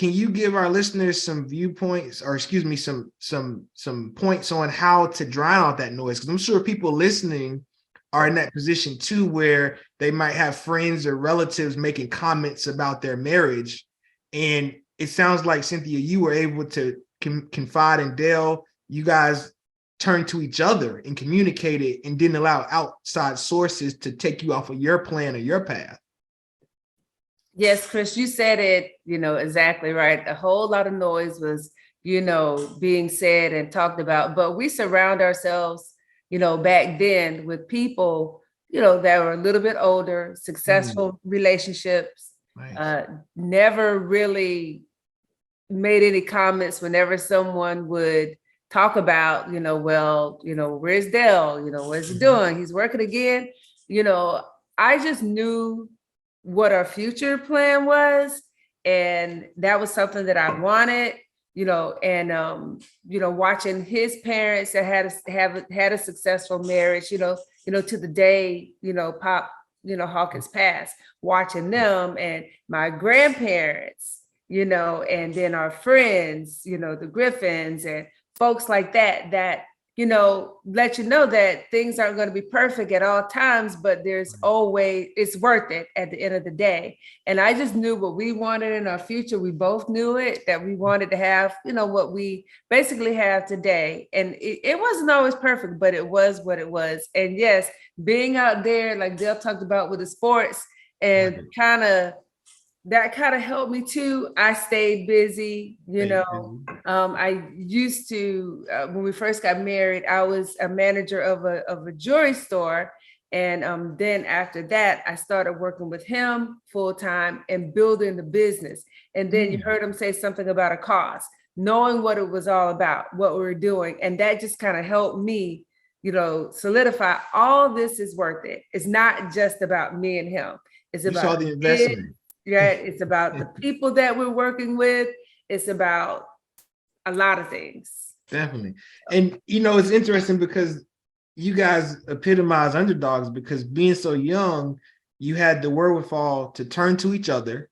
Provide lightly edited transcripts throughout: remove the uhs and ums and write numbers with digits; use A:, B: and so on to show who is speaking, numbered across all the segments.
A: can you give our listeners some viewpoints, or excuse me, some points on how to drown out that noise? Because I'm sure people listening are in that position too, where they might have friends or relatives making comments about their marriage. And it sounds like, Cynthia, you were able to confide in Dale. You guys turned to each other and communicated and didn't allow outside sources to take you off of your plan or your path.
B: Yes, Chris, you said it, exactly right. A whole lot of noise was, being said and talked about, but we surround ourselves, back then with people, that were a little bit older, successful relationships,
A: Nice.
B: Never really made any comments whenever someone would talk about, where's Dale? What's he doing? He's working again. I just knew what our future plan was. And that was something that I wanted, and, watching his parents that had a successful marriage, to the day, Pop, Hawkins passed, watching them and my grandparents, and then our friends, the Griffins and folks like that, let you know that things aren't going to be perfect at all times, but there's always, it's worth it at the end of the day. And I just knew what we wanted in our future. We both knew it, that we wanted to have, what we basically have today. And it wasn't always perfect, but it was what it was. And yes, being out there, like Dale talked about with the sports, and that kind of helped me too. I stayed busy, I used to, when we first got married, I was a manager of a jewelry store. And then after that, I started working with him full time and building the business. And then you heard him say something about a cause, knowing what it was all about, what we were doing. And that just kind of helped me, solidify all this is worth it. It's not just about me and him. It's about,
A: you saw the investment.
B: Right. It's about the people that we're working with. It's about a lot of things.
A: Definitely. And, it's interesting because you guys epitomize underdogs, because being so young, you had the wherewithal to turn to each other.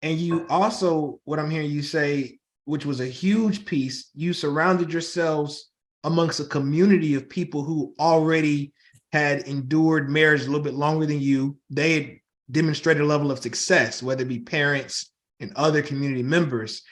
A: And you also, what I'm hearing you say, which was a huge piece, you surrounded yourselves amongst a community of people who already had endured marriage a little bit longer than you. They had demonstrated a level of success, whether it be parents and other community members.